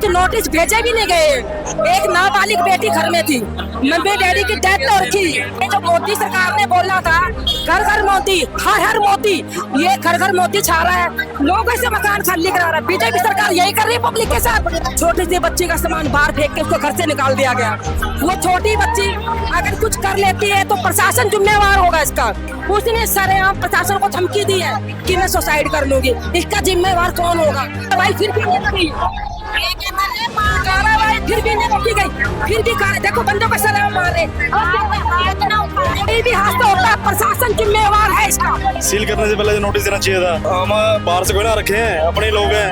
कुछ नोटिस भेजे भी नहीं गए। एक नाबालिग बेटी घर में थी, मम्मी डैडी की डेथ हो रखी। ये जो मोदी सरकार ने बोला था घर घर मोदी, हर हर मोदी, ये घर घर मोदी छा रहा है, लोगों से मकान खाली करा रहा है। बीजेपी सरकार यही कर रही है पब्लिक के साथ। छोटी सी बच्ची का सामान बाहर फेंक के उसको घर से निकाल दिया गया। वो छोटी बच्ची अगर कुछ कर लेती है तो प्रशासन जिम्मेवार होगा इसका। उसने सरेआम प्रशासन को धमकी दी है कि मैं सुसाइड कर लूंगी, इसका जिम्मेवार कौन होगा? भाई फिर भी नहीं कार्रवाई, फिर भी नहीं रोकी गई, फिर भी देखो बंदों को सलाम मार रहे। भी हाथ तो होता है, प्रशासन जिम्मेवार है इसका। सील करने से पहले नोटिस देना चाहिए था। हम बाहर से कोई ना रखे हैं, अपने लोग हैं।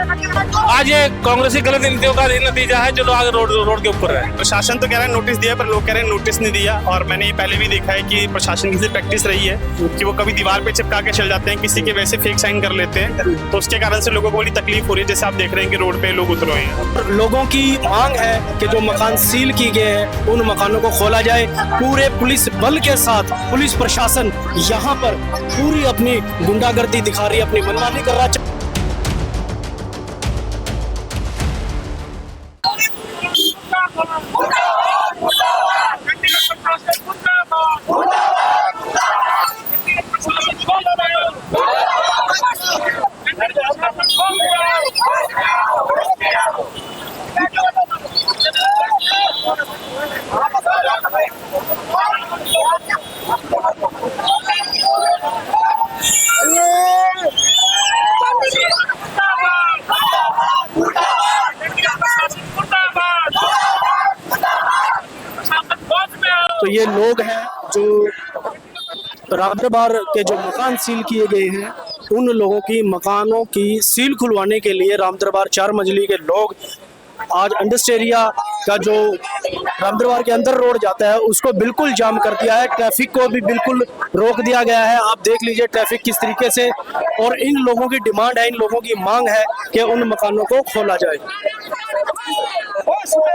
आज ये कांग्रेस की गलत नीतियों का नतीजा है जो लोग रोड के ऊपर है। प्रशासन तो कह रहा है नोटिस दिया, पर लोग कह रहे हैं नोटिस नहीं दिया। और मैंने ये पहले भी देखा है कि प्रशासन की प्रैक्टिस रही है कि वो कभी दीवार पे चिपका के चल जाते हैं, किसी के वैसे फेक साइन कर लेते हैं, तो उसके कारण से लोगों को बड़ी तकलीफ हो रही है। जैसे आप देख रहे हैं कि रोड पे लोग उतर रहे हैं। लोगों की मांग है कि जो मकान सील किए गए हैं उन मकानों को खोला जाए। पूरे पुलिस बल के साथ पुलिस प्रशासन यहाँ पर पूरी अपनी गुंडागर्दी दिखा रही है, अपनी मनमानी कर रहा है। तो ये लोग हैं जो रामदरबार के जो मकान सील किए गए हैं उन लोगों की मकानों की सील खुलवाने के लिए रामदरबार 4 मंजिली के लोग आज इंडस्ट्री एरिया का जो रामदरबार के अंदर रोड जाता है उसको बिल्कुल जाम कर दिया है। ट्रैफिक को भी बिल्कुल रोक दिया गया है। आप देख लीजिए ट्रैफिक किस तरीके से, और इन लोगों की डिमांड है, इन लोगों की मांग है कि उन मकानों को खोला जाए।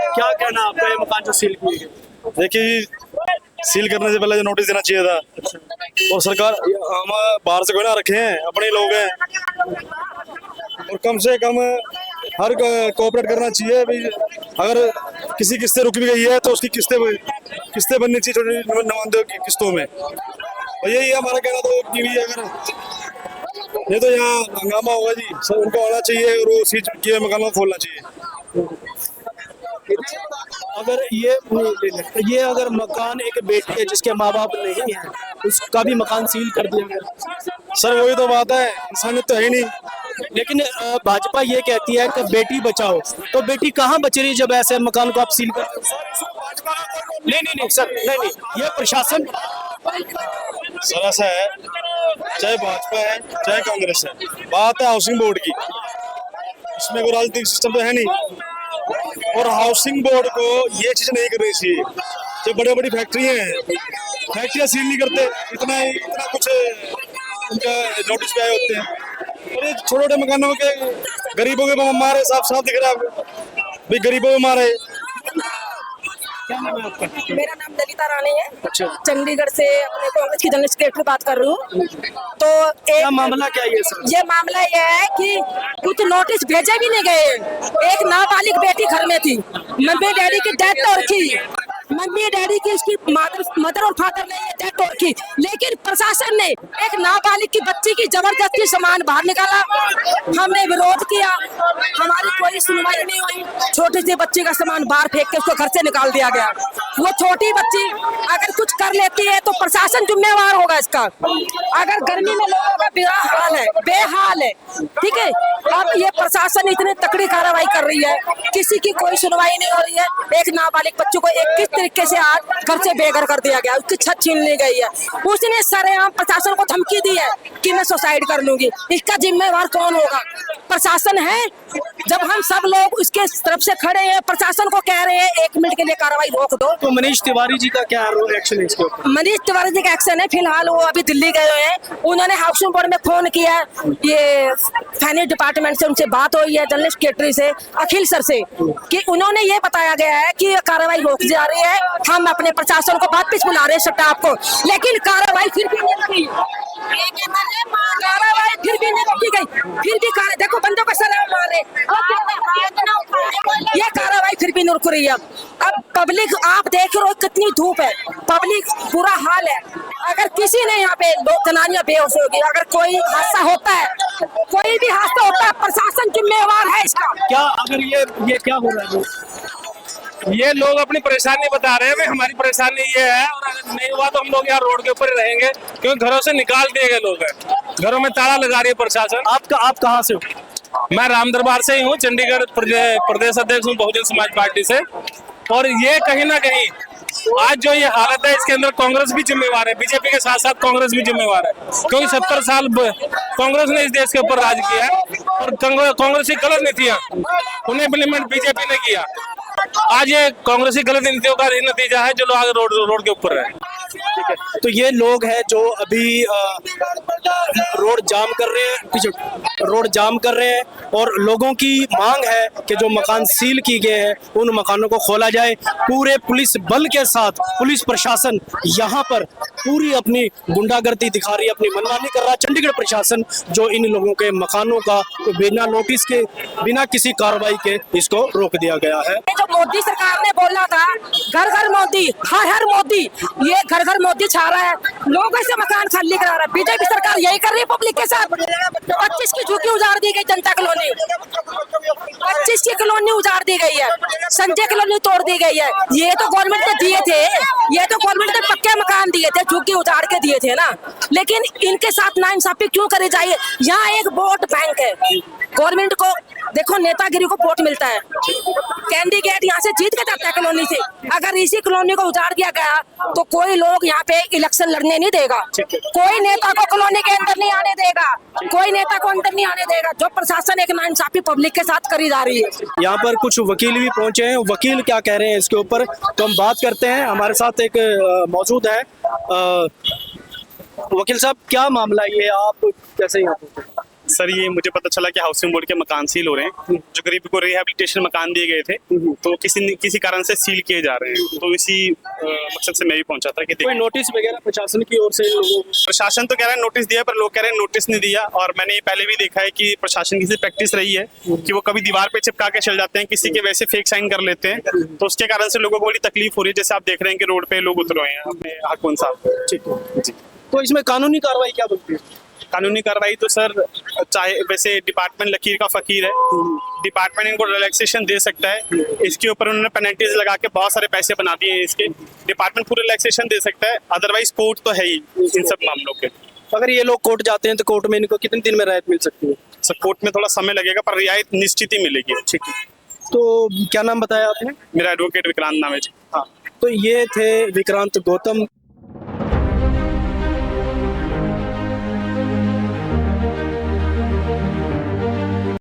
क्या कहना आपका, ये मकान जो सील किए गए? देखिए, सील करने से पहले नोटिस देना चाहिए था। और सरकार, हम बाहर से कोई ना रखे हैं, अपने लोग हैं। और कम से कम हर कोऑपरेट करना चाहिए भाई। अगर किसी किस्तें रुक भी गई है तो उसकी किस्तें बननी चाहिए छोटी नुमाइंदों की किस्तों में। और यही है हमारा कहना। तो कि भी अगर ये तो यहाँ हंगामा होगा जी, सब उनको आना चाहिए और वो सील किए मकानों को खोलना चाहिए। अगर ये अगर मकान एक बेटी है जिसके माँ बाप नहीं है उसका भी मकान सील कर दिया गया। सर वही तो बात है, इंसानियत तो है ही नहीं। लेकिन भाजपा ये कहती है कि बेटी बचाओ, तो बेटी कहाँ बच रही है जब ऐसे मकान को आप सील कर? नहीं सर, नहीं, ये प्रशासन सर ऐसा है, चाहे भाजपा है चाहे कांग्रेस है, बात है हाउसिंग बोर्ड की। इसमें कोई राजनीतिक सिस्टम तो है नहीं। और हाउसिंग बोर्ड को ये चीज नहीं करनी चाहिए। जो बड़ी बड़ी फैक्ट्रियां हैं, फैक्ट्रियां सील नहीं करते, इतना कुछ उनका नोटिस पे आए होते हैं। और ये छोटे छोटे मकानों के गरीबों के मारे साफ साफ दिख रहा है भाई, गरीबों के मारे। क्या नाम है आपका? मेरा नाम ललिता रानी है। अच्छा, चंडीगढ़ से अपने कांग्रेस की जनरल सेक्रेटरी बात कर रही हूँ। तो क्या मामला क्या है सर? ये मामला ये है कि कुछ नोटिस भेजे भी नहीं गए। एक नाबालिग बेटी घर में थी, मम्मी डैडी की डेथ हो रखी। मम्मी डैडी की इसकी मदर और फादर ने ये डेथ हो रखी, लेकिन प्रशासन ने एक नाबालिग की बच्ची की जबरदस्ती सामान बाहर निकाला। हमने विरोध किया, हमारी कोई सुनवाई नहीं हुई। छोटी सी बच्ची का सामान बाहर फेंक के उसको घर से निकाल दिया गया। वो छोटी बच्ची अगर कुछ कर लेती है तो प्रशासन जिम्मेवार होगा इसका। अगर गर्मी में लोगों का बेहाल है, ठीक है। अब ये प्रशासन इतनी तकड़ी कार्रवाई कर रही है, किसी की कोई सुनवाई नहीं हो रही है। एक नाबालिग बच्चों को किस तरीके से आज घर से बेघर कर दिया गया, उसकी छत छीन ली गई है। उसने सरेआम प्रशासन को धमकी दी है कि मैं सुसाइड कर लूंगी, इसका जिम्मेवार कौन होगा? प्रशासन है। जब हम सब लोग उसके तरफ से खड़े हैं, प्रशासन को कह रहे हैं 1 मिनट के लिए कार्रवाई रोक दो। तो मनीष तिवारी जी का क्या एक्शन है इसके ऊपर? मनीष तिवारी जी का एक्शन है, फिलहाल वो अभी दिल्ली गए हुए हैं। उन्होंने हाउसिंग बोर्ड में फोन किया, ये फाइनेंस डिपार्टमेंट से उनसे बात हुई है, जनरल सेक्रेटरी से, अखिल सर से, कि उन्होंने ये बताया गया है कि कार्रवाई रोक जा रही है। हम अपने प्रशासन को वापस बुला रहे हैं स्टाफ को, लेकिन कार्रवाई फिर भी नहीं लगी। कार्रवाई फिर भी नहीं रोकी गई, फिर भी देखो बंदों को सलाम मार रहे। ये नहीं रुक रही है। अब पब्लिक आप देख रहे हो कितनी धूप है, पब्लिक बुरा हाल है। अगर किसी ने यहाँ पे लोग जनानियां बेहोश होगी, अगर कोई हादसा होता है, कोई भी हादसा होता है, प्रशासन जिम्मेवार है इसका। क्या अगर ये क्या हो रहा है? ये लोग अपनी परेशानी बता रहे हैं, भाई हमारी परेशानी ये है, और अगर नहीं हुआ तो हम लोग यहाँ रोड के ऊपर ही रहेंगे, क्योंकि घरों से निकाल दिए गए लोग हैं, घरों में ताला लगा रही है प्रशासन। आप कहाँ से हो? मैं रामदरबार से ही हूँ, चंडीगढ़ प्रदेश अध्यक्ष हूँ बहुजन समाज पार्टी से। और ये कहीं ना कहीं आज जो ये हालत है, इसके अंदर कांग्रेस भी जिम्मेवार है, बीजेपी के साथ साथ कांग्रेस भी जिम्मेवार है, क्योंकि 70 साल कांग्रेस ने इस देश के ऊपर राज किया है, और कांग्रेस की गलत नीतियां उन्हें इम्प्लीमेंट बीजेपी ने किया। आज ये कांग्रेस की गलत नीतियों का नतीजा है जो लोग आगे रोड के ऊपर है। ठीक है, तो ये लोग हैं जो अभी रोड जाम कर रहे हैं, रोड जाम कर रहे हैं, और लोगों की मांग है कि जो मकान सील किए गए हैं उन मकानों को खोला जाए। पूरे पुलिस बल के साथ पुलिस प्रशासन यहाँ पर पूरी अपनी गुंडागर्दी दिखा रही है, अपनी मनमानी कर रहा है। चंडीगढ़ प्रशासन जो इन लोगों के मकानों का तो बिना नोटिस के, बिना किसी कार्रवाई के इसको रोक दिया गया है। जो मोदी सरकार ने बोला था घर घर मोदी, हर हर मोदी, ये घर घर मोदी छा रहा है, लोगों से मकान खाली करा रहा है। बीजेपी सरकार यही कर रही है पब्लिक के साथ। 25 की झुग्गी उजाड़ दी गई, जनता कॉलोनी 25 की कॉलोनी उजाड़ दी गई है, संजय कॉलोनी तोड़ दी गई है। ये तो गवर्नमेंट ने दिए थे, ये तो गवर्नमेंट ने पक्के मकान दिए थे, झुग्गी उजाड़ के दिए थे ना। लेकिन इनके साथ नाइंसाफी क्यों करी जाए? यहाँ एक वोट बैंक है, गवर्नमेंट को देखो नेतागिरी को वोट मिलता है, कैंडिडेट यहाँ से जीत के जाता है कॉलोनी से। अगर इसी कॉलोनी को उजाड़ दिया गया तो कोई लोग यहाँ पे इलेक्शन लड़ने नहीं देगा, कोई नेता को कॉलोनी के अंदर नहीं आने देगा, कोई नेता को अंदर नहीं आने देगा। जो प्रशासन एक नाइंसाफी पब्लिक के साथ करी जा रही है। यहाँ पर कुछ वकील भी पहुंचे हैं, वकील क्या कह रहे हैं इसके ऊपर तो हम बात करते हैं। हमारे साथ एक मौजूद है वकील साहब, क्या मामला ये, आप कैसे यहाँ पहुंचे? सर ये मुझे पता चला कि हाउसिंग बोर्ड के मकान सील हो रहे हैं, जो गरीब को रिहेबिलिटेशन मकान दिए गए थे तो किसी कारण से सील किए जा रहे हैं। तो इसी मकसद से मैं भी पहुंचा था कि कोई नोटिस वगैरह प्रशासन की ओर से लोगों को? प्रशासन तो कह रहा है नोटिस दिया, पर लोग कह रहे हैं नोटिस नहीं दिया। और मैंने ये पहले भी देखा है कि प्रशासन की प्रैक्टिस रही है कि वो कभी दीवार पे चिपका के चल जाते हैं, किसी के वैसे फेक साइन कर लेते हैं, तो उसके कारण से लोगों को बड़ी तकलीफ हो रही है। जैसे आप देख रहे हैं कि रोड पे लोग उतर रहे हैं अपने हक साहब। ठीक है जी, तो इसमें कानूनी कार्रवाई क्या बनती है? कानूनी कार्रवाई तो सर चाहे वैसे डिपार्टमेंट लकीर का फकीर है, डिपार्टमेंट इनको रिलैक्सेशन दे सकता है। इसके ऊपर उन्होंने पेनल्टीज लगा के बहुत सारे पैसे बना दिए हैं, इसके डिपार्टमेंट पूरे रिलैक्सेशन दे सकता है। अदरवाइज कोर्ट तो है ही इन सब मामलों के। अगर ये लोग कोर्ट जाते हैं तो कोर्ट में इनको कितने दिन में राहत मिल सकती है? सर कोर्ट में थोड़ा समय लगेगा, पर रियायत निश्चित ही मिलेगी। ठीक है, तो क्या नाम बताया आपने? मेरा एडवोकेट विक्रांत नाम है जी। हाँ, तो ये थे विक्रांत गौतम।